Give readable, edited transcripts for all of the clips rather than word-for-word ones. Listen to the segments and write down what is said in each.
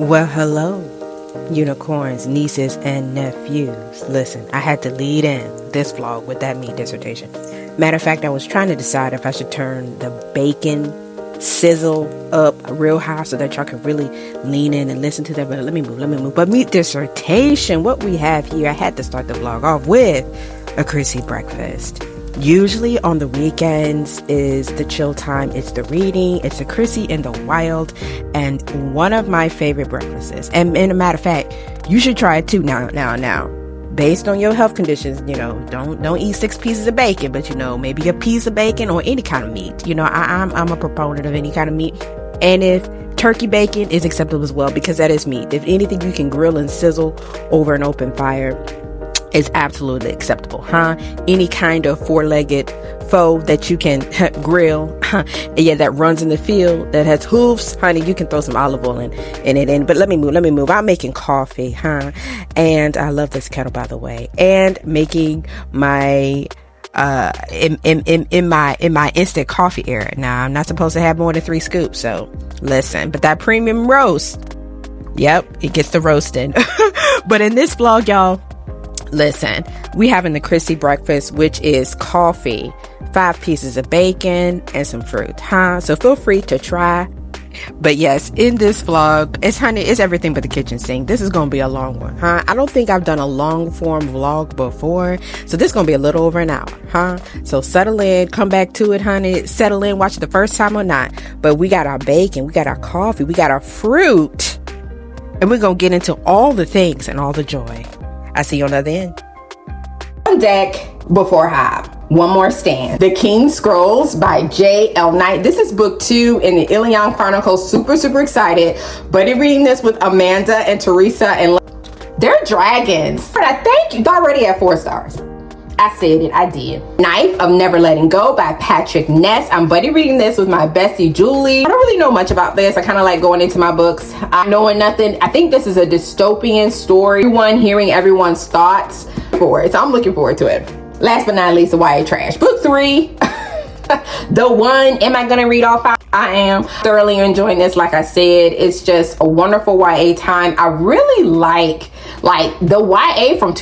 Well, hello, unicorns, nieces, and nephews. Listen, I had to lead in this vlog with that meat dissertation. Matter of fact, I was trying to decide if I should turn the bacon sizzle up real high so that y'all can really lean in and listen to that. But let me move. But meat dissertation, what we have here, I had to start the vlog off with a Chrissie Breakfast. Usually on the weekends is the chill time. It's the reading. It's a Chrissie in the Wild, and one of my favorite breakfasts. And a matter of fact, you should try it too. Now, based on your health conditions, don't eat 6 pieces of bacon, but maybe a piece of bacon or any kind of meat. I'm a proponent of any kind of meat, and if turkey bacon is acceptable as well, because that is meat. If anything you can grill and sizzle over an open fire, is absolutely acceptable, Any kind of 4-legged foe that you can grill, that runs in the field, that has hooves, honey, you can throw some olive oil in it. But let me move. I'm making coffee, and I love this kettle, by the way, and making my in my instant coffee era. Now, I'm not supposed to have more than 3 scoops, so listen. But that premium roast, yep, it gets the roasting. But in this vlog, y'all, listen, we having the Chrissie Breakfast, which is coffee, 5 pieces of bacon, and some fruit, So feel free to try. But yes, in this vlog, it's everything but the kitchen sink. This is going to be a long one, I don't think I've done a long form vlog before, so this is going to be a little over an hour, So settle in, come back to it, honey. Settle in, watch it the first time or not. But we got our bacon, we got our coffee, we got our fruit, and we're going to get into all the things and all the joy. I see you on the other end. On deck before Hobb. One more stand. The King's Scrolls by J.L. Knight. This is book 2 in the Ilion Chronicles. Super excited. Buddy reading this with Amanda and Teresa, and they're dragons. But I think you already have 4 stars. I said it, I did. Knife of Never Letting Go by Patrick Ness. I'm buddy reading this with my bestie Julie. I don't really know much about this. I kind of like going into my books knowing nothing. I think this is a dystopian story. Hearing everyone's thoughts for it. So I'm looking forward to it. Last but not least, the YA trash. Book 3. The one. Am I gonna read all 5? I am. Thoroughly enjoying this. Like I said, it's just a wonderful YA time. I really like the YA from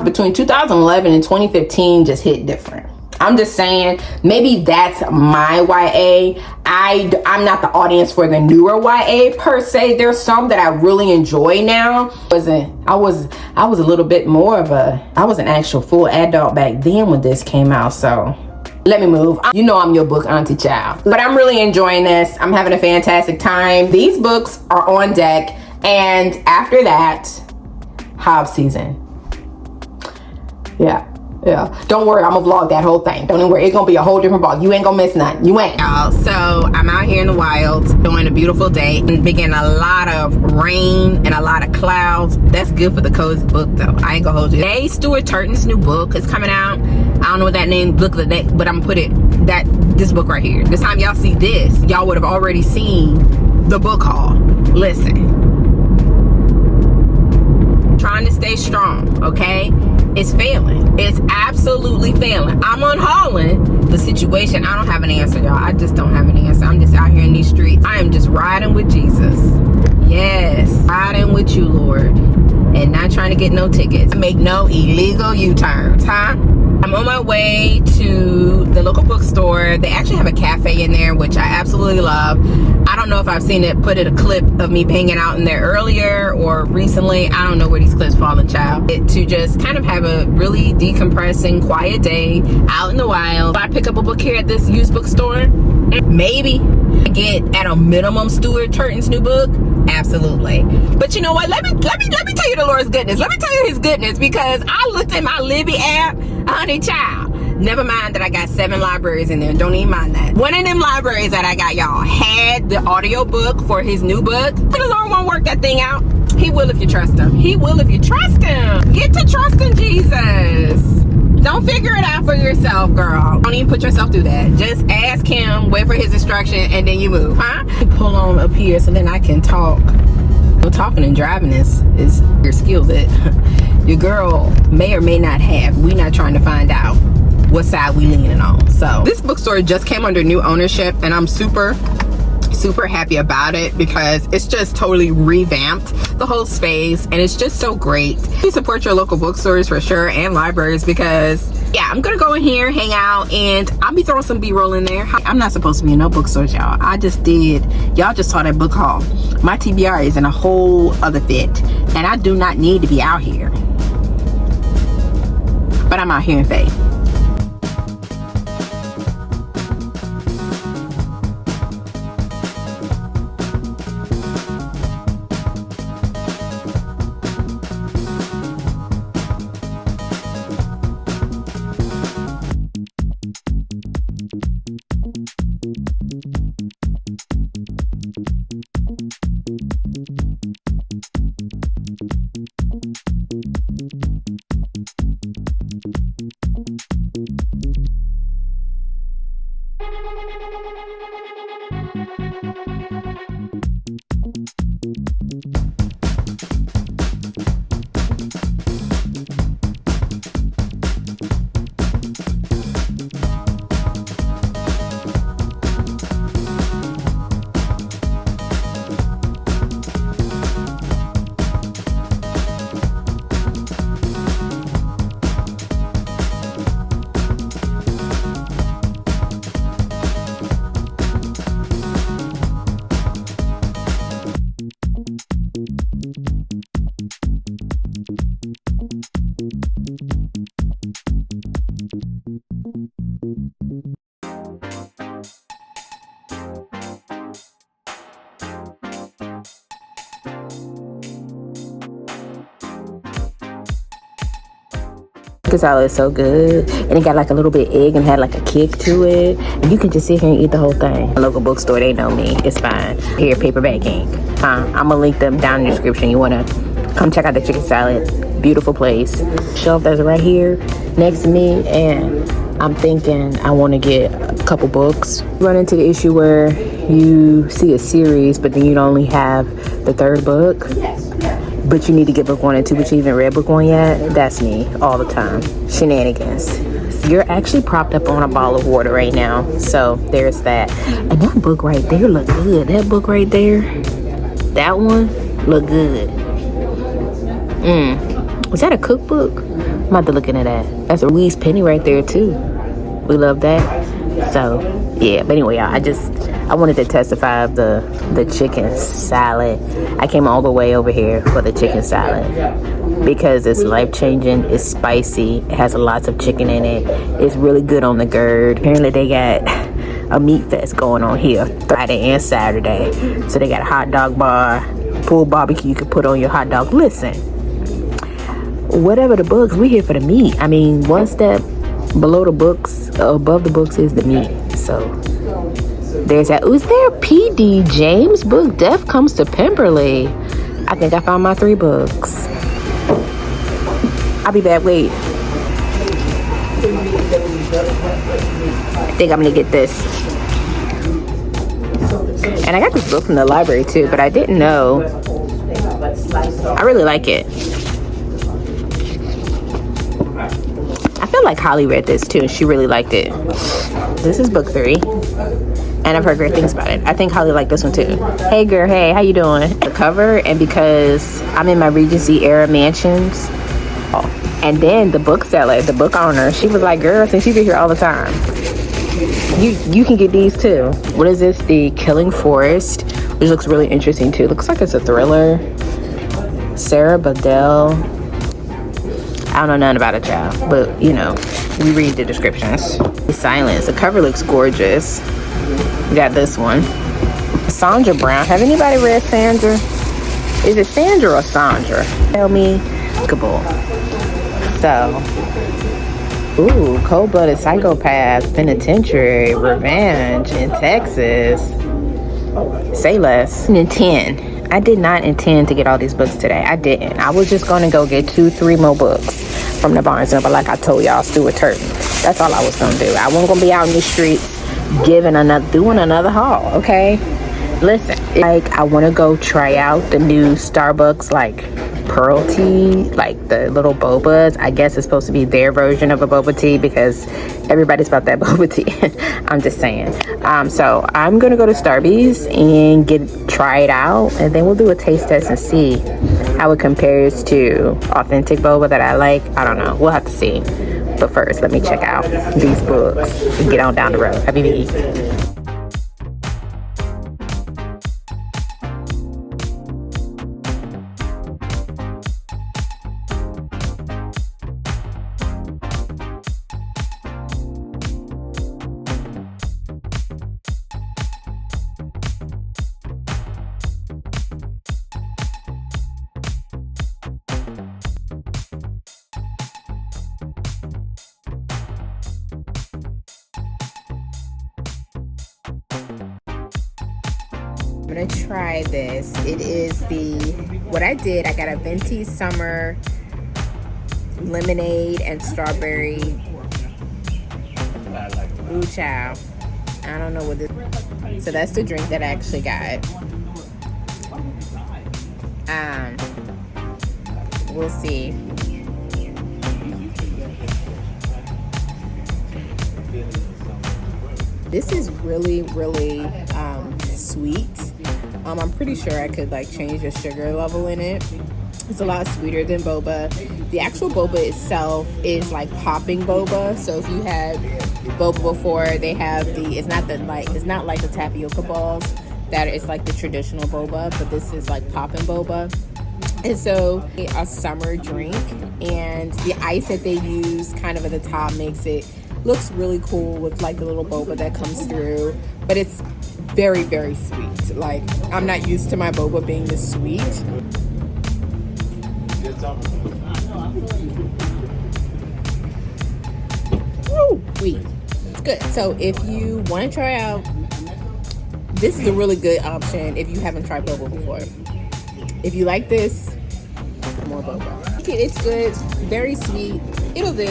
between 2011 and 2015 just hit different. I'm just saying, maybe that's my YA. I'm not the audience for the newer YA per se. There's some that I really enjoy now. I was a little bit more of I was an actual full adult back then when this came out, so let me move. I'm your book auntie child. But I'm really enjoying this. I'm having a fantastic time. These books are on deck, and after that, Hobb season. Yeah. Don't worry, I'm gonna vlog that whole thing. Don't even worry, it's gonna be a whole different vlog. You ain't gonna miss nothing. You ain't. Y'all, so I'm out here in the wilds doing a beautiful day and begin a lot of rain and a lot of clouds. That's good for the cozy book though. I ain't gonna hold you. Today, Stuart Turton's new book is coming out. I don't know what that name book is, but I'm gonna put this book right here. This time y'all see this, y'all would have already seen the book haul. Listen. Trying to stay strong, okay? It's failing. It's absolutely failing. I'm unhauling the situation. I don't have an answer, y'all. I just don't have an answer. I'm just out here in these streets. I am just riding with Jesus. Yes, riding with you, Lord. And not trying to get no tickets. Make no illegal U-turns, I'm on my way to the local bookstore. They actually have a cafe in there, which I absolutely love. I don't know if I've seen it, put a clip of me hanging out in there earlier or recently. I don't know where these clips falling, child. To just kind of have a really decompressing, quiet day out in the wild. I pick up a book here at this used bookstore. Maybe get at a minimum Stuart Turton's new book. Absolutely. But you know what? Let me tell you the Lord's goodness. Let me tell you his goodness, because I looked at my Libby app, honey child. Never mind that I got 7 libraries in there. Don't even mind that. One of them libraries that I got, y'all, had the audio book for his new book. But the Lord won't work that thing out. He will if you trust him. He will if you trust him. Get to trusting Jesus. Don't figure it out for yourself, girl. Don't even put yourself through that. Just ask him, wait for his instruction, and then you move, Pull on up here so then I can talk. Well, talking and driving is your skill that your girl may or may not have. We're not trying to find out what side we leaning on. So this bookstore just came under new ownership, and I'm super super happy about it because it's just totally revamped the whole space, and it's just so great. You support your local bookstores for sure, and libraries, because yeah, I'm gonna go in here, hang out, and I'll be throwing some B-roll in there. I'm not supposed to be in no bookstores, y'all. I just did. Y'all just saw that book haul. My TBR is in a whole other fit, and I do not need to be out here, but I'm out here in faith. Salad is so good, and it got like a little bit of egg and had like a kick to it, and you can just sit here and eat the whole thing. A local bookstore, they know me, it's fine. Here, Paperback Ink. I'm gonna link them down in the description. You wanna come check out the chicken salad. Beautiful place. Shelf that's right here next to me, and I'm thinking I want to get a couple books. Run into the issue where you see a series, but then you only have the third book. But you need to get book 1 and 2, but you haven't read book 1 yet. That's me all the time. Shenanigans. You're actually propped up on a ball of water right now, so there's that. And that book right there look good. That book right there, that one look good. Is that a cookbook? I'm about to look into that. That's a Reece penny right there too. We love that. So yeah, but anyway, y'all, I wanted to testify of the chicken salad. I came all the way over here for the chicken salad because it's life-changing, it's spicy, it has lots of chicken in it, it's really good on the gird. Apparently they got a meat fest going on here Friday and Saturday. So they got a hot dog bar, pulled barbecue you can put on your hot dog. Listen, whatever the books, we here for the meat. I mean, one step below the books, above the books is the meat. So there's that. Is there a PD James book? Death Comes to Pemberley. I think I found my 3 books. I'll be back. Wait. I think I'm gonna get this. And I got this book from the library too, but I didn't know. I really like it. I feel like Holly read this too, and she really liked it. This is book 3. And I've heard great things about it. I think Holly liked this one too. Hey girl, hey, how you doing? The cover, and because I'm in my Regency era mansions, and then the bookseller, the book owner, she was like, girl, since you be here all the time, you can get these too. What is this? The Killing Forest, which looks really interesting too. Looks like it's a thriller. Sarah Badell. I don't know nothing about it, child, but you know, we read the descriptions. Silence. The cover looks gorgeous. We got this one. Sandra Brown. Have anybody read Sandra? Is it Sandra or Sandra? Tell me. Kabul. So, ooh, Cold-Blooded Psychopath, Penitentiary, Revenge in Texas. Say less. And 10. I did not intend to get all these books today. I didn't. I was just going to go get 2-3 more books from the Barnes & Noble, like I told y'all, Stuart Turton. That's all I was going to do. I wasn't going to be out in the streets doing another haul, okay? Listen, like, I want to go try out the new Starbucks, like, pearl tea, like the little bobas. I guess it's supposed to be their version of a boba tea because everybody's about that boba tea. I'm just saying. So I'm gonna go to Starbucks and try it out, and then we'll do a taste test and see how it compares to authentic boba that I like. I don't know. We'll have to see. But first, let me check out these books and get on down the road. Habibi. I'm gonna try this. It is what I did, I got a venti summer lemonade and strawberry. Ooh, child. I don't know what this. So that's the drink that I actually got. We'll see. This is really, really sweet. I'm pretty sure I could like change the sugar level in it. It's a lot sweeter than boba. The actual boba itself is like popping boba. So if you had boba before, they have it's not like the tapioca balls that is like the traditional boba, but this is like popping boba. And so a summer drink, and the ice that they use kind of at the top looks really cool with like the little boba that comes through, but it's very, very sweet. Like, I'm not used to my boba being this sweet. Woo, sweet. It's good. So if you want to try out, this is a really good option if you haven't tried boba before. If you like this, more boba. It's good, very sweet. It'll do.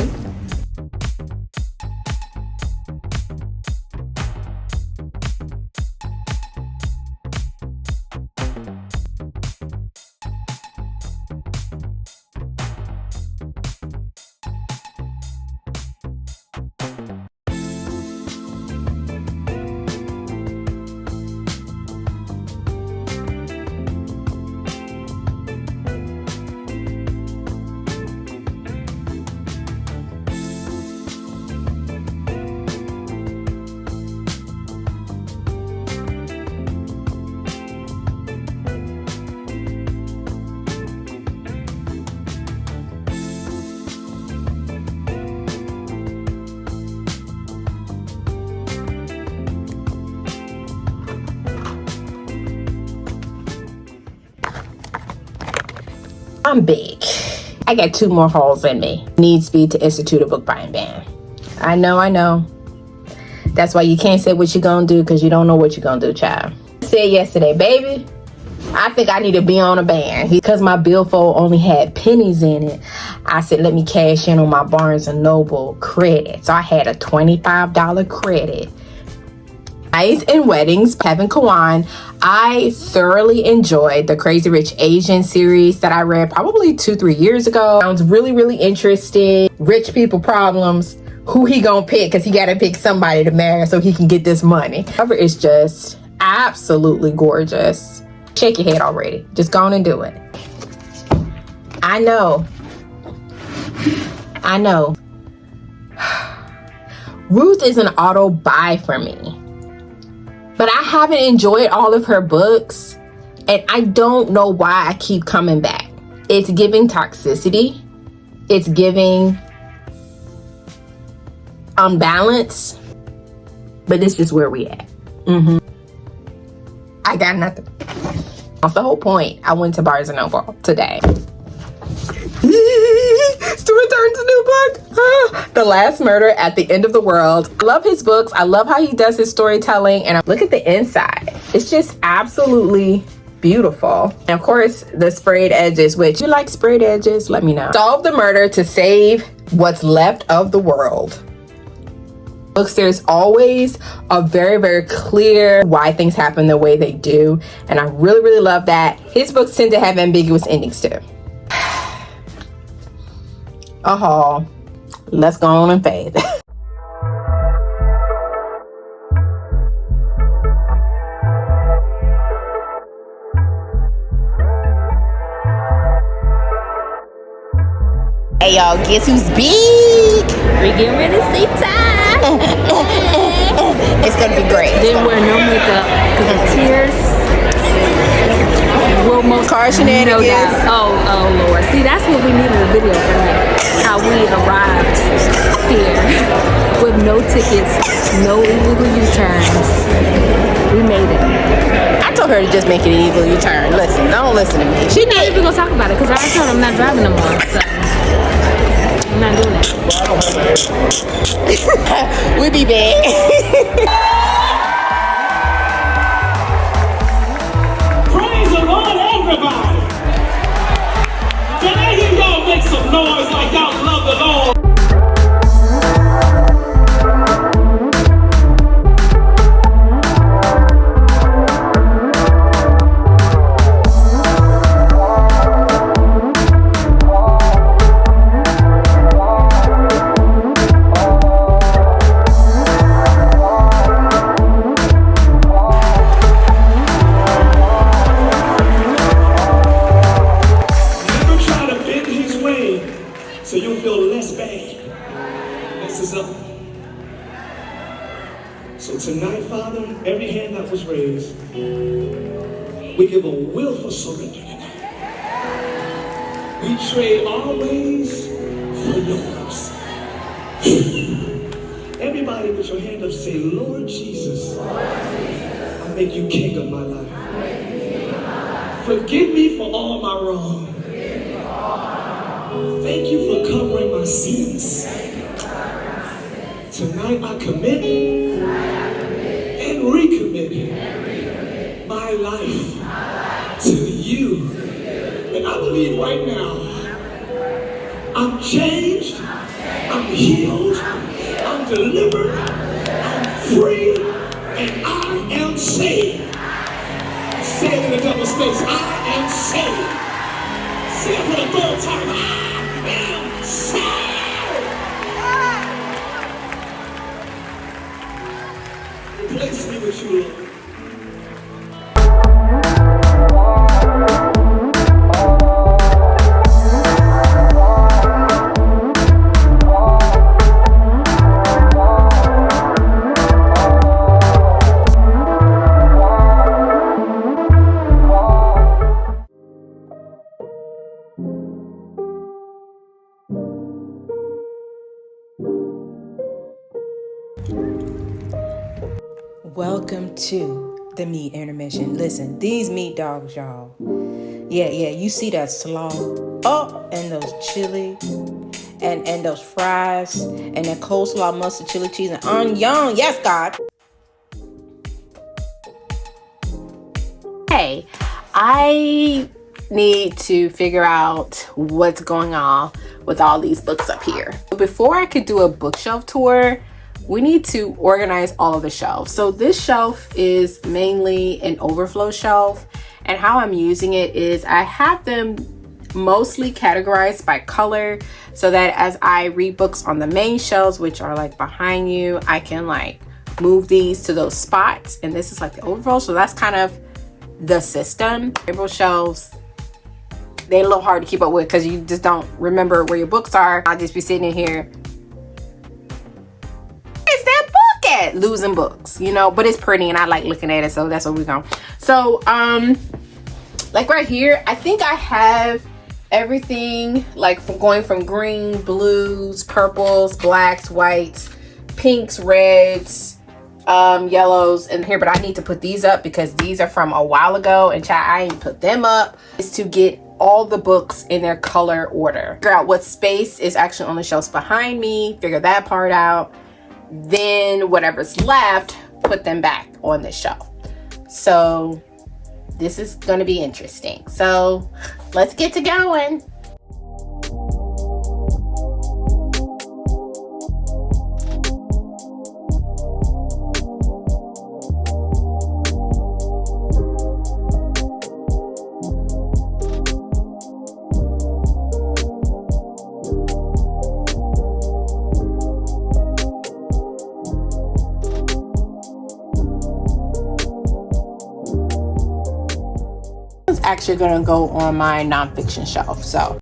I'm big. I got 2 more hauls in me. Needs be to institute a book buying ban. I know. That's why you can't say what you're gonna do, because you don't know what you're gonna do, child. I said yesterday, baby, I think I need to be on a ban. Because my billfold only had pennies in it, I said, let me cash in on my Barnes & Noble credit. So I had a $25 credit. Nights and Weddings, Kevin Kwan. I thoroughly enjoyed the Crazy Rich Asian series that I read probably 2-3 years ago. Sounds really, really interesting. Rich people problems. Who he gonna pick? Because he gotta pick somebody to marry so he can get this money. Cover is just absolutely gorgeous. Shake your head already. Just go on and do it. I know. Ruth is an auto buy for me. But I haven't enjoyed all of her books, and I don't know why I keep coming back. It's giving toxicity. It's giving unbalance. But it's just where we at. I got nothing. That's the whole point. I went to Barnes & Noble today to return to new book. The Last Murder at the End of the World. I love his books. I love how he does his storytelling. And look at the inside. It's just absolutely beautiful. And of course, the sprayed edges, which you like sprayed edges, let me know. Solve the murder to save what's left of the world. Books, there's always a very, very clear why things happen the way they do. And I really, really love that. His books tend to have ambiguous endings too. A haul. Let's go on and fade. Hey y'all, guess who's big? We getting ready to see Tye. It's gonna be great. Didn't wear no makeup because the tears will most Car shenanigans. no doubt. Oh Lord. See, that's what we needed a video for that. How we arrived here with no tickets, no illegal U-turns. We made it. I told her to just make it an illegal U-turn. Listen, don't listen to me. She's not even gonna talk about it because I already told her I'm not driving no more. So I'm not doing that. We'll be back. Praise the Lord, everybody. Can I hear y'all make some noise like y'all love the Lord? So you'll feel less bad. This is up. So tonight, Father, every hand that was raised, we give a willful surrender tonight. We trade our ways for yours. Everybody with your hand up say, Lord Jesus, I make you king of my life. Forgive me for all my wrong. Thank you for covering my sins. Tonight I commit and recommit my life to you. And I believe right now, I'm changed, I'm healed, I'm delivered, I'm free, and I am saved. Say it in a double space, I am saved. Say it for the third time, I am saved. Replace me with you, Lord. Welcome to the meat intermission. Listen, these meat dogs, y'all. Yeah, you see that slaw. Oh, and those chili. And those fries. And that coleslaw, mustard, chili cheese, and onion. Yes, God. Hey, I need to figure out what's going on with all these books up here. Before I could do a bookshelf tour, we need to organize all of the shelves. So this shelf is mainly an overflow shelf, and how I'm using it is I have them mostly categorized by color so that as I read books on the main shelves, which are like behind you, I can like move these to those spots. And this is like the overflow, so that's kind of the system. Table shelves, they're a little hard to keep up with because you just don't remember where your books are. I'll just be sitting in here, where's that book at? Losing books, you know, but it's pretty and I like looking at it, so that's what we're going. So like right here, I think I have everything like going from green, blues, purples, blacks, whites, pinks, reds, yellows in here, but I need to put these up because these are from a while ago and I ain't put them up. Is to get all the books in their color order, figure out what space is actually on the shelves behind me, figure that part out, then whatever's left, put them back on the shelf. So this is going to be interesting, so let's get to going. actually going to go on my nonfiction shelf. So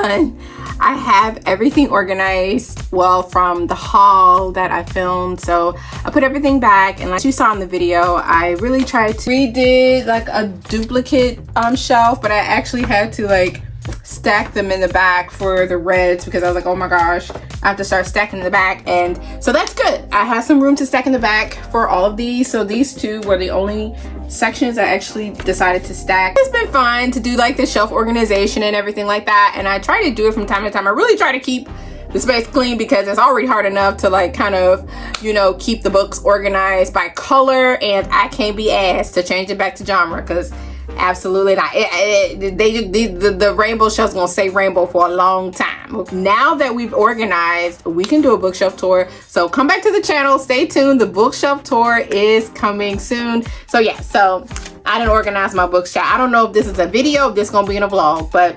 done. I have everything organized, well, from the haul that I filmed. So I put everything back, and like you saw in the video, I really tried to redid like a duplicate shelf, but I actually had to like stack them in the back for the reds because I was like, oh my gosh, I have to start stacking in the back. And so that's good. I have some room to stack in the back for all of these. So these two were the only sections I actually decided to stack. It's been fun to do like the shelf organization and everything like that, and I try to do it from time to time. I really try to keep the space clean because it's already hard enough to like kind of, you know, keep the books organized by color, and I can't be asked to change it back to genre because absolutely not. The rainbow shelf's gonna say rainbow for a long time. Now that we've organized, we can do a bookshelf tour. So come back to the channel, stay tuned. The bookshelf tour is coming soon. So yeah, so I didn't organize my bookshelf. I don't know if this is a video, if this is gonna be in a vlog, but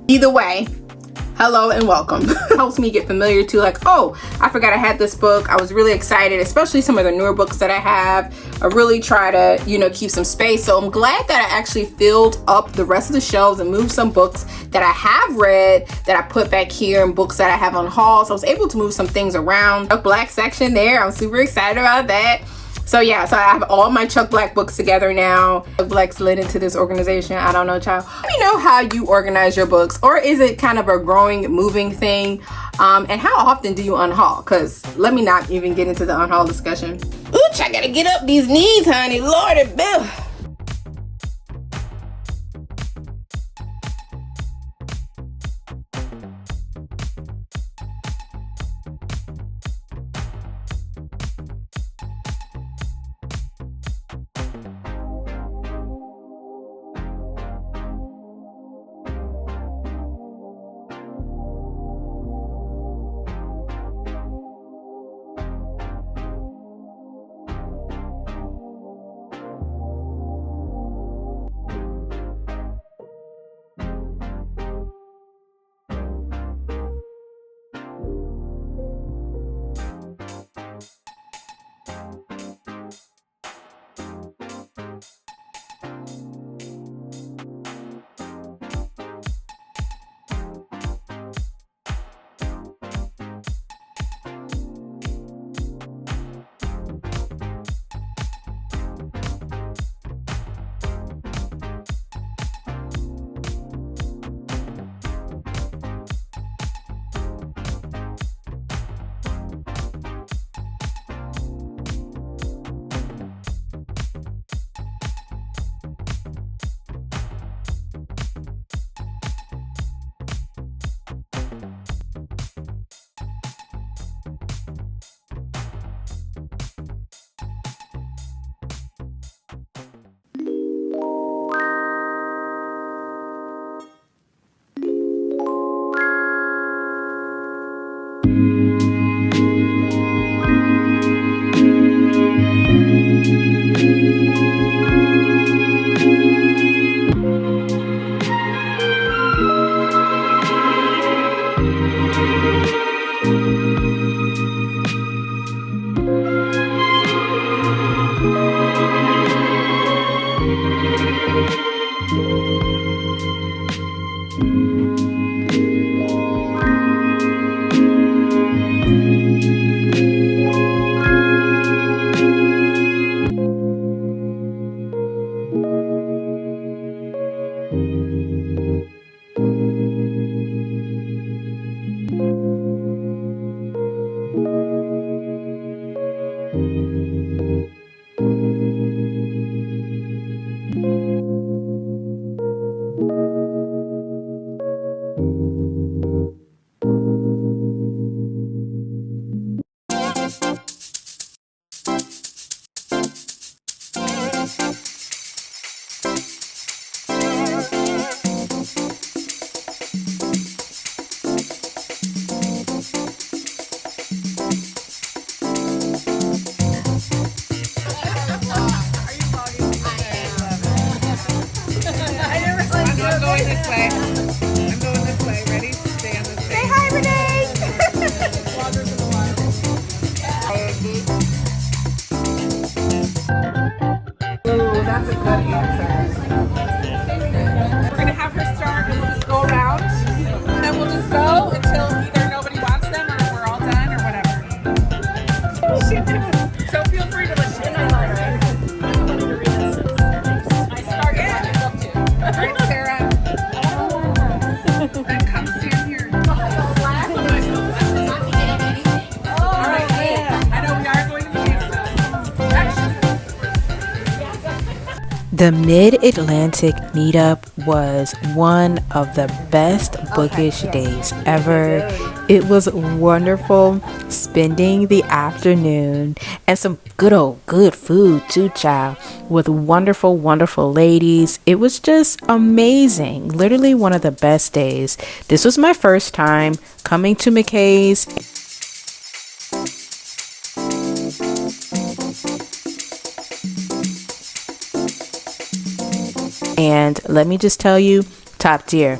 either way, hello and welcome. It helps me get familiar to like, oh, I forgot I had this book. I was really excited, especially some of the newer books that I have. I really try to, you know, keep some space. So I'm glad that I actually filled up the rest of the shelves and moved some books that I have read that I put back here and books that I have on haul. So I was able to move some things around. A black section there. I'm super excited about that. So yeah, so I have all my Chuck Black books together now. Chuck Black slid into this organization. I don't know, child. Let me know how you organize your books, or is it kind of a growing, moving thing? And how often do you unhaul? Because let me not even get into the unhaul discussion. Ooch, I gotta get up these knees, honey. Lordy Bill. That's a good answer. We're gonna have her start and we'll just go around. Then we'll The Mid-Atlantic meetup was one of the best bookish days ever. It was wonderful spending the afternoon and some good food too, child, with wonderful ladies. It was just amazing. Literally one of the best days. This was my first time coming to McKay's. And let me just tell you, top tier.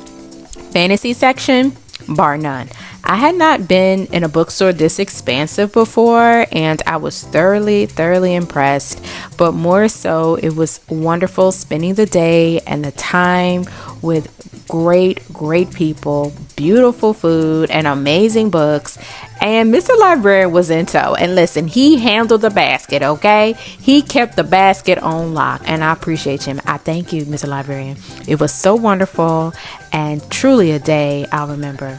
Fantasy section, bar none. I had not been in a bookstore this expansive before, and I was thoroughly impressed. But more so, it was wonderful spending the day and the time with great people, beautiful food, and amazing books. And Mr. Librarian was in tow. And listen, he handled the basket, okay? He kept the basket on lock, and I appreciate him. I thank you, Mr. Librarian. It was so wonderful and truly a day I'll remember.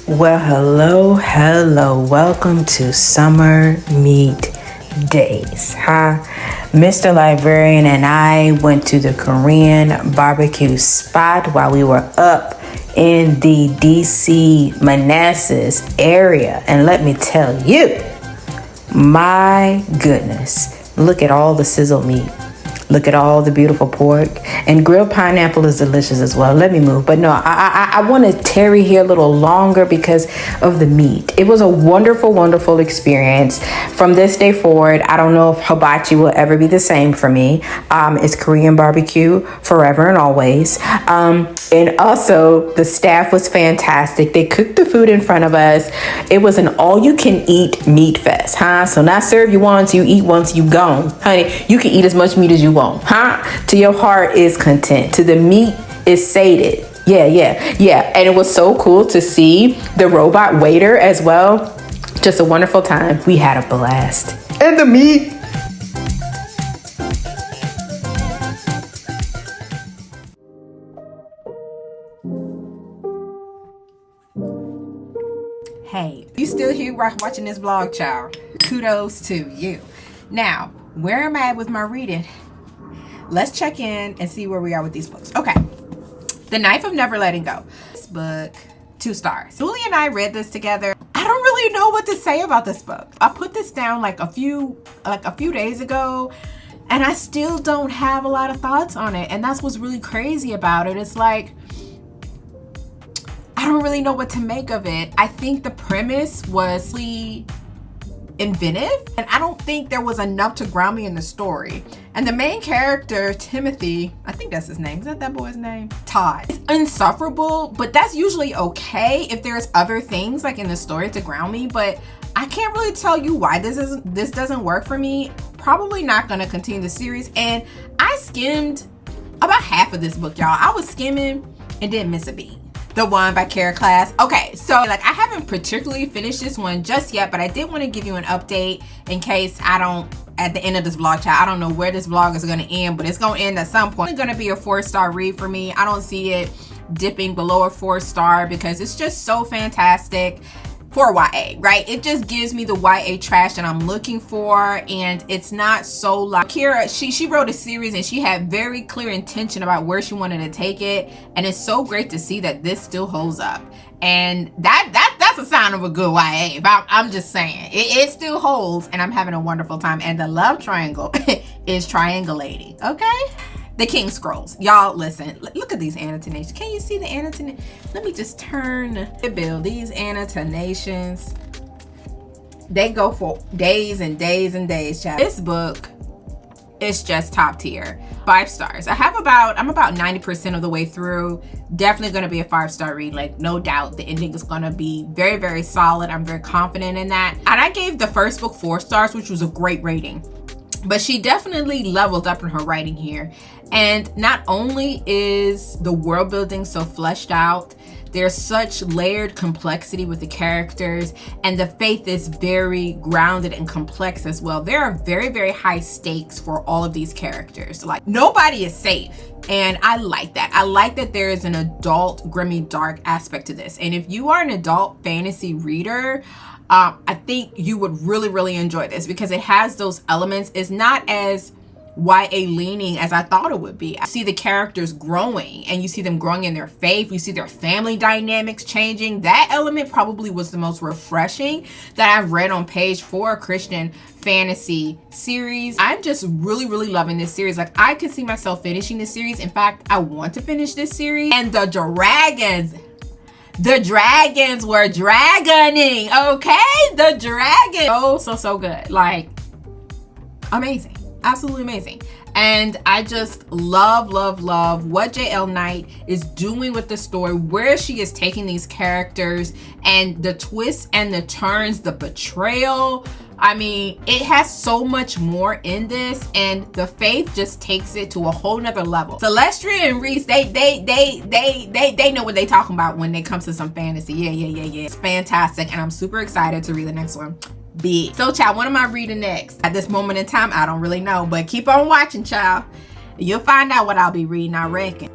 Well, hello. Welcome to Summer Meet Days, huh? Mr. Librarian and I went to the Korean barbecue spot while we were up in the DC Manassas area. And let me tell you, my goodness, look at all the sizzle meat. Look at all the beautiful pork, and grilled pineapple is delicious as well. Let me move. But no, I want to tarry here a little longer because of the meat. It was a wonderful experience. From this day forward, I don't know if hibachi will ever be the same for me. It's Korean barbecue forever and always. And also the staff was fantastic. They cooked the food in front of us. It was an all-you-can-eat meat fest, huh? So not serve you once, you eat once, you gone. Honey, you can eat as much meat as you want, huh? To your heart is content. To the meat is sated. Yeah. And it was so cool to see the robot waiter as well. Just a wonderful time. We had a blast. And the meat. Hey, you still here watching this vlog, child? Kudos to you. Now, where am I with my reading? Let's check in and see where we are with these books. Okay. The Knife of Never Letting Go. This book, 2 stars. Julie and I read this together. I don't really know what to say about this book. I put this down like a few days ago, and I still don't have a lot of thoughts on it. And that's what's really crazy about it. It's like, I don't really know what to make of it. I think the premise was really inventive, and I don't think there was enough to ground me in the story. And the main character, Timothy, I think that's his name. Is that boy's name? Todd. It's insufferable, but that's usually okay if there's other things like in the story to ground me. But I can't really tell you why this doesn't work for me. Probably not gonna continue the series. And I skimmed about half of this book, y'all. I was skimming and didn't miss a beat. The one by Kara Class. Okay, so like I haven't particularly finished this one just yet, but I did want to give you an update in case I don't, at the end of this vlog, child, I don't know where this vlog is going to end, but it's going to end at some point. It's going to be a 4-star read for me. I don't see it dipping below a 4-star because it's just so fantastic for YA, right? It just gives me the YA trash that I'm looking for, and it's not so like Kira, she wrote a series and she had very clear intention about where she wanted to take it, and it's so great to see that this still holds up. And that's a sign of a good YA. I'm just saying it still holds, and I'm having a wonderful time, and the love triangle is triangulating. Okay, the King Scrolls, y'all listen, look at these annotations. Can you see the annotation? Let me just turn the bill. These annotations, they go for days and days and days, child. This book it's just top tier. 5 stars. I'm about 90% of the way through. Definitely going to be a 5-star read, like no doubt. The ending is going to be very, very solid. I'm very confident in that. And I gave the first book 4 stars, which was a great rating. But she definitely leveled up in her writing here. And not only is the world building so fleshed out, there's such layered complexity with the characters, and the faith is very grounded and complex as well. There are very, very high stakes for all of these characters. Like, nobody is safe. And I like that. I like that there is an adult, grimy, dark aspect to this. And if you are an adult fantasy reader, I think you would really, really enjoy this because it has those elements. It's not as YA leaning as I thought it would be. I see the characters growing, and you see them growing in their faith. You see their family dynamics changing. That element probably was the most refreshing that I've read on page for a Christian fantasy series. I'm just really, really loving this series. Like, I could see myself finishing this series. In fact, I want to finish this series. And the dragons were dragoning, okay? The dragons, so good. Like, amazing. Absolutely amazing. And I just love what J.L. Knight is doing with the story, where she is taking these characters, and the twists and the turns, the betrayal. I mean, it has so much more in this, and the faith just takes it to a whole nother level. Celestria and Reece, they know what they talking about when it comes to some fantasy. Yeah. It's fantastic, and I'm super excited to read the next one. Big. So, child, what am I reading next? At this moment in time, I don't really know, but keep on watching, child. You'll find out what I'll be reading, I reckon.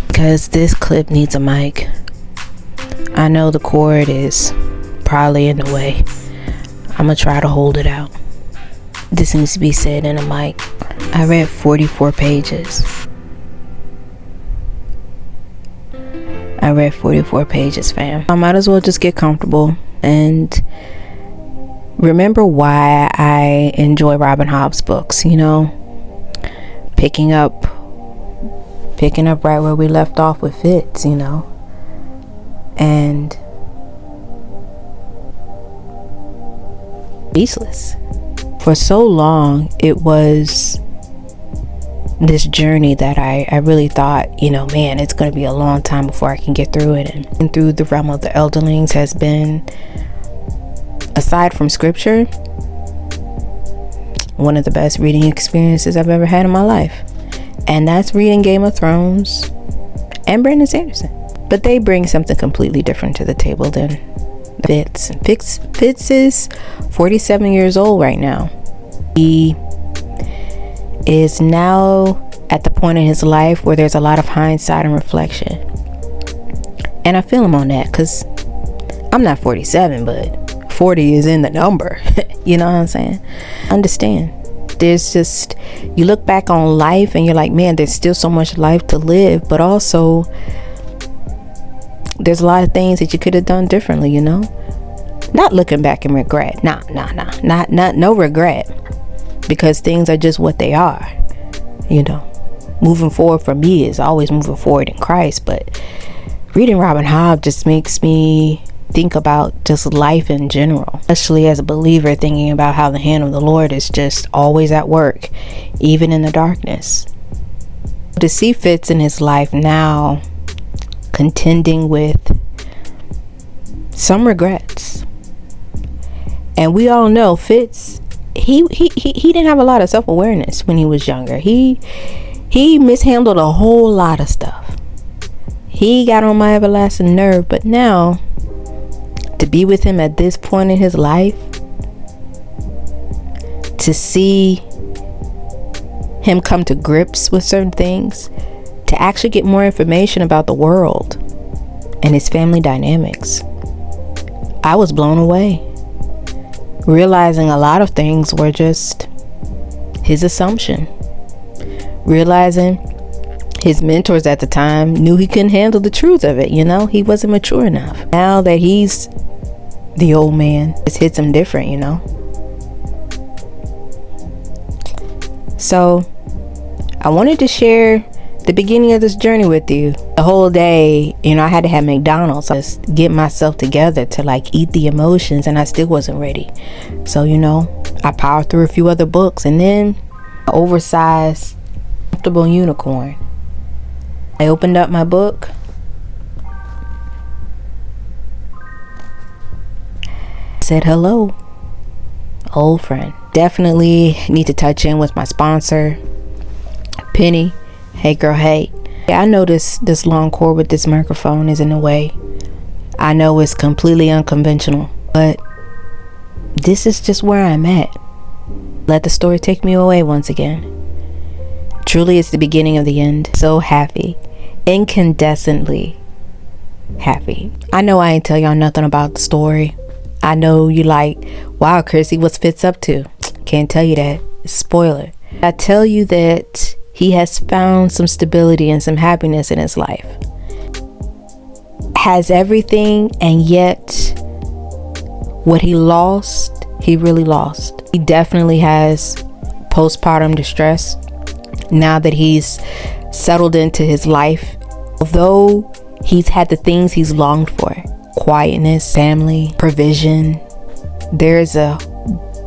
Because this clip needs a mic. I know the cord is probably in the way. I'm gonna try to hold it out. This needs to be said in a mic. I read 44 pages. Fam. I might as well just get comfortable and remember why I enjoy Robin Hobb's books, you know? Picking up right where we left off with Fitz, you know? And speechless. For so long, it was this journey that I really thought, you know, man, it's going to be a long time before I can get through it. And through the realm of the elderlings has been, aside from scripture, one of the best reading experiences I've ever had in my life. And that's reading Game of Thrones and Brandon Sanderson. But they bring something completely different to the table than Fitz. Fitz is 47 years old right now. He is now at the point in his life where there's a lot of hindsight and reflection. And I feel him on that, because I'm not 47, but 40 is in the number. You know what I'm saying? Understand. There's just, you look back on life and you're like, man, there's still so much life to live, but also there's a lot of things that you could have done differently, you know? Not looking back and regret. No regret, because things are just what they are, you know? Moving forward for me is always moving forward in Christ, but reading Robin Hobb just makes me think about just life in general, especially as a believer, thinking about how the hand of the Lord is just always at work, even in the darkness. To see Fitz in his life now contending with some regrets, and we all know Fitz, he didn't have a lot of self-awareness when he was younger. He mishandled a whole lot of stuff. He got on my everlasting nerve, but now to be with him at this point in his life, to see him come to grips with certain things, to actually get more information about the world and his family dynamics, I was blown away, realizing a lot of things were just his assumption, realizing his mentors at the time knew he couldn't handle the truth of it. He wasn't mature enough. Now that he's the old man, it hits him different. So I wanted to share the beginning of this journey with you. The whole day, I had to have McDonald's. I just get myself together to eat the emotions, and I still wasn't ready. So, I powered through a few other books, and then an oversized, comfortable unicorn. I opened up my book. Said hello, old friend. Definitely need to touch in with my sponsor, Penny. Hey girl, hey. I know this long cord with this microphone is in the way. I know it's completely unconventional, but this is just where I'm at. Let the story take me away once again. Truly, it's the beginning of the end. So happy, incandescently happy. I know I ain't tell y'all nothing about the story. I know you wow, Chrissie, what's Fitz up to? Can't tell you that. Spoiler. I tell you that he has found some stability and some happiness in his life. Has everything, and yet what he lost, he really lost. He definitely has postpartum distress now that he's settled into his life. Although he's had the things he's longed for, quietness, family, provision, there's a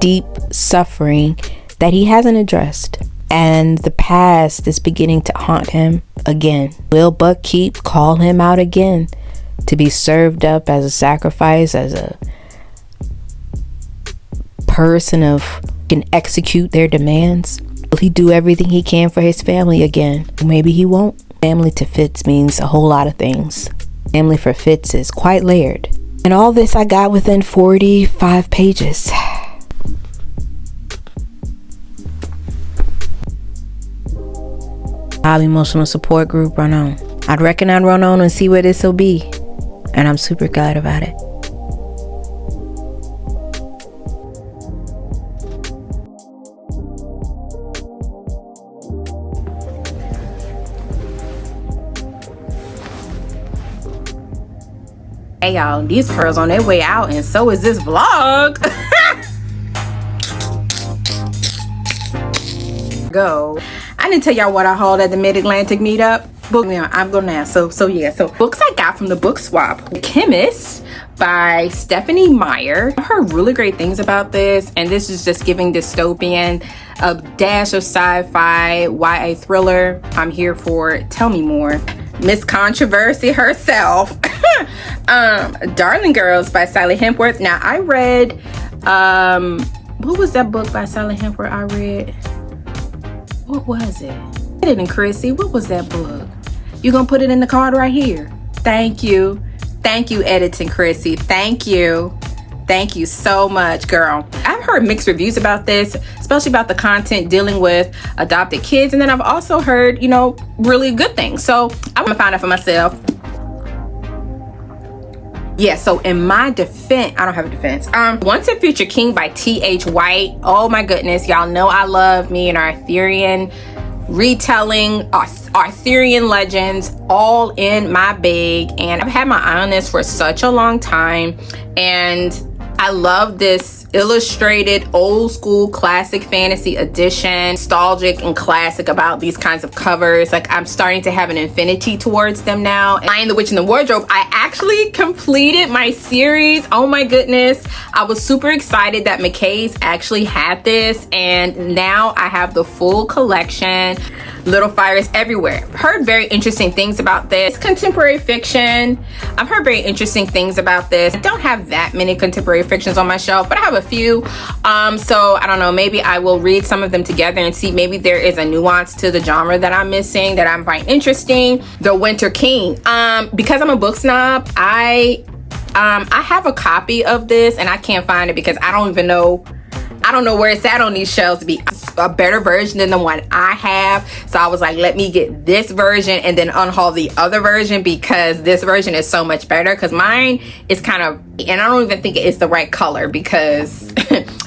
deep suffering that he hasn't addressed. And the past is beginning to haunt him again. Will Buckkeep call him out again to be served up as a sacrifice, as a person of can execute their demands? Will he do everything he can for his family again? Maybe he won't. Family to Fitz means a whole lot of things. Family for Fitz is quite layered. And all this I got within 45 pages. Hobb Emotional Support Group, run on. I'd reckon I'd run on and see where this will be. And I'm super glad about it. Hey y'all, these pearls on their way out, and so is this vlog. Go. I didn't tell y'all what I hauled at the MidAtlantic meetup. I'm going now. So books I got from the book swap. The Chemist by Stephanie Meyer. I've heard really great things about this, and this is just giving dystopian, a dash of sci-fi, YA thriller. I'm here for it. Tell me more. Miss Controversy herself. Darling Girls by Sally Hempworth. Now I read what was that book by Sally Hempworth I read? What was it? Editing Chrissie. What was that book? You gonna put it in the card right here? Thank you. Thank you, Editing Chrissie. Thank you. Thank you so much, girl. I've heard mixed reviews about this, especially about the content dealing with adopted kids. And then I've also heard, really good things. So I'm gonna find out for myself. Yeah, so in my defense, I don't have a defense. Once a Future King by T.H. White. Oh my goodness, y'all know I love me and Arthurian retelling, Arthurian legends, all in my bag. And I've had my eye on this for such a long time. And I love this illustrated old school classic fantasy edition, nostalgic and classic about these kinds of covers. Like, I'm starting to have an affinity towards them now. Lion, the Witch, and the Wardrobe, I actually completed my series. Oh my goodness, I was super excited that McKay's actually had this, and now I have the full collection. Little fires everywhere. Heard very interesting things about this. Contemporary fiction. I've heard very interesting things about this. I don't have that many contemporary fictions on my shelf, but I have a few. So I don't know, maybe I will read some of them together and see maybe there is a nuance to the genre that I'm missing that I'm finding interesting. The Winter King. Because I'm a book snob, I have a copy of this and I can't find it because I don't know where it's at on these shelves to be a better version than the one I have. So I was like, let me get this version and then unhaul the other version because this version is so much better, because mine is kind of, and I don't even think it's the right color, because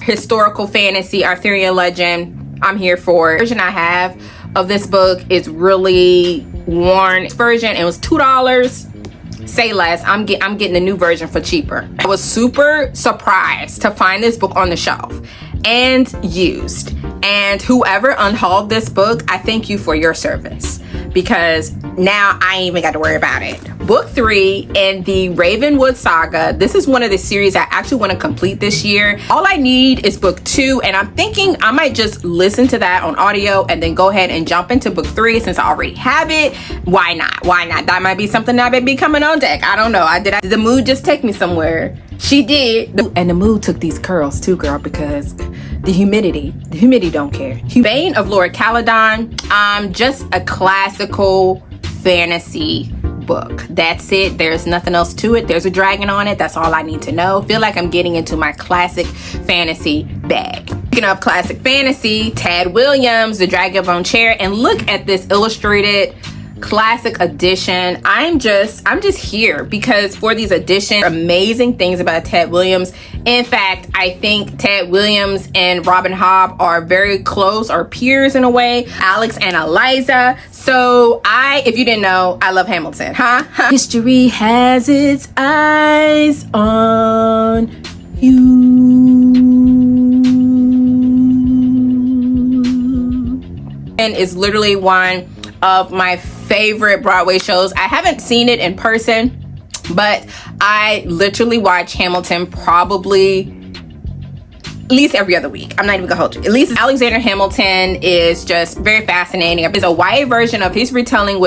historical fantasy, Arthurian legend, I'm here for it. The version I have of this book is really worn version. It was $2. Say less. I'm getting the new version for cheaper. I was super surprised to find this book on the shelf and used. And whoever unhauled this book, I thank you for your service, because now I ain't even got to worry about it. Book 3 in the Ravenwood saga. This is one of the series I actually want to complete this year. All I need is book 2, and I'm thinking I might just listen to that on audio and then go ahead and jump into book 3 since I already have it. Why not? Why not? That might be something that might be coming on deck. I don't know. Did the mood just take me somewhere? She did. And the mood took these curls too, girl, because the humidity don't care. Bane of Lord Caledon. Just a classical fantasy book. That's it. There's nothing else to it. There's a dragon on it. That's all I need to know. Feel like I'm getting into my classic fantasy bag. Speaking of classic fantasy, Tad Williams, The Dragon Bone Chair, and look at this illustrated classic edition. I'm just here because for these editions, amazing things about Tad Williams. In fact, I think Tad Williams and Robin Hobb are very close, or peers in a way. Alex and Eliza. So if you didn't know, I love Hamilton, huh? History has its eyes on you. And is literally one of my favorite Broadway shows. I haven't seen it in person, but I literally watch Hamilton probably at least every other week. I'm not even gonna hold you. At least Alexander Hamilton is just very fascinating. It's a YA version of his retelling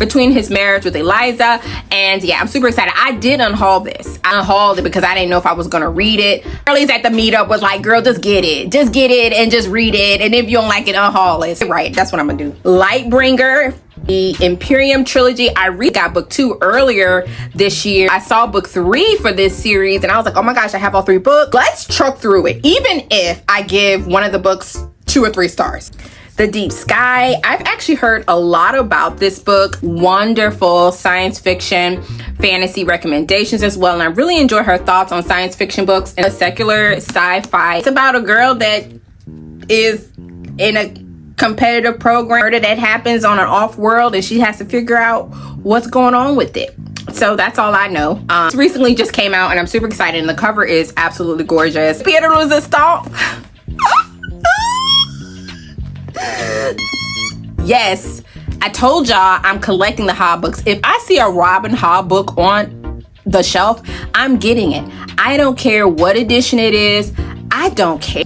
between his marriage with Eliza. And yeah, I'm super excited. I did unhaul this. I unhauled it because I didn't know if I was gonna read it. Girlies at the meetup was like, girl, just get it. Just get it and just read it. And if you don't like it, unhaul it. Right, that's what I'm gonna do. Lightbringer, the Imperium trilogy. I got book 2 earlier this year. I saw book 3 for this series and I was like, oh my gosh, I have all 3 books. Let's truck through it, even if I give one of the books 2 or 3 stars. The Deep Sky. I've actually heard a lot about this book. Wonderful science fiction, fantasy recommendations as well. And I really enjoy her thoughts on science fiction books and secular sci-fi. It's about a girl that is in a competitive program that happens on an off-world and she has to figure out what's going on with it. So that's all I know. It recently just came out and I'm super excited, and the cover is absolutely gorgeous. Peter Resistant. Yes, I told y'all I'm collecting the Hobb books. If I see a Robin Hobb book on the shelf, I'm getting it. I don't care what edition it is. I don't care.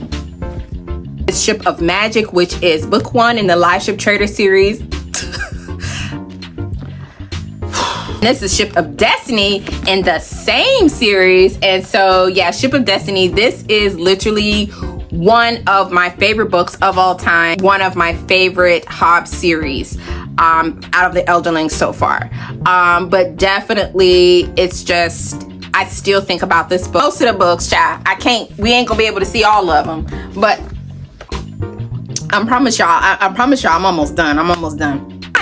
Ship of Magic, which is book 1 in the Live Ship Trader series. This is Ship of Destiny in the same series. And so yeah, Ship of Destiny, this is literally one of my favorite books of all time. One of my favorite Hobb series out of the Elderlings so far. But definitely it's just, I still think about this book. Most of the books, child, we ain't gonna be able to see all of them, but I promise y'all, I'm almost done. I'm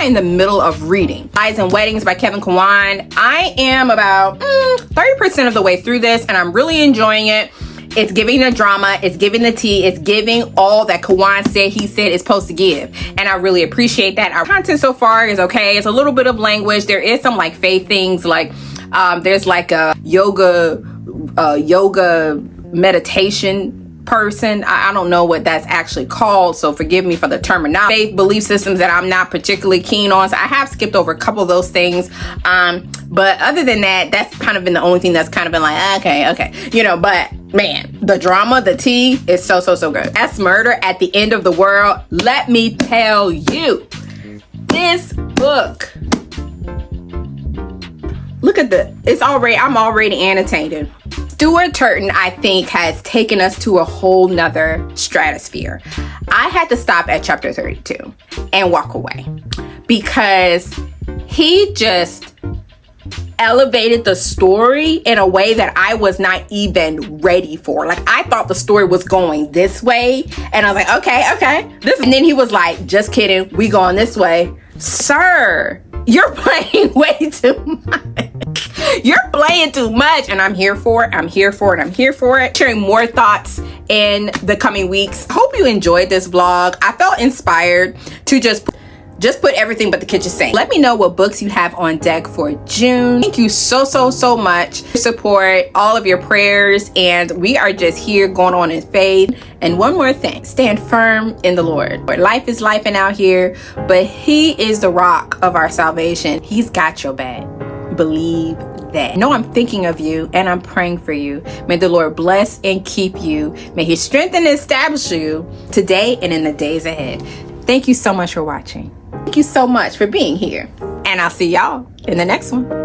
in the middle of reading Lies and Weddings by Kevin Kwan. I am about 30% of the way through this and I'm really enjoying it. It's giving the drama, it's giving the tea, it's giving all that Kwan said he said it's supposed to give. And I really appreciate that. Our content so far is okay. It's a little bit of language. There is some like faith things, like there's like a yoga meditation person. I don't know what that's actually called, so forgive me for the terminology. Faith belief systems that I'm not particularly keen on, so I have skipped over a couple of those things, but other than that, that's kind of been the only thing that's kind of been like okay, you know. But man, the drama, the tea is so good. That's Murder at the End of the World. Let me tell you, this book. Look at I'm already annotating. Stuart Turton, I think, has taken us to a whole nother stratosphere. I had to stop at chapter 32 and walk away because he just elevated the story in a way that I was not even ready for. Like, I thought the story was going this way, and I was like, okay. And then he was like, just kidding, we going this way. Sir, you're playing way too much. You're playing too much, and I'm here for it. Sharing more thoughts in the coming weeks. Hope you enjoyed this vlog. I felt inspired to just put everything but the kitchen sink. Let me know what books you have on deck for June. Thank you so much for support, all of your prayers, and we are just here going on in faith. And one more thing, stand firm in the Lord. Life is lifing out here, but He is the rock of our salvation. He's got your back. Believe that. No, I'm thinking of you and I'm praying for you. May the Lord bless and keep you. May He strengthen and establish you today and in the days ahead. Thank you so much for watching. Thank you so much for being here. And I'll see y'all in the next one.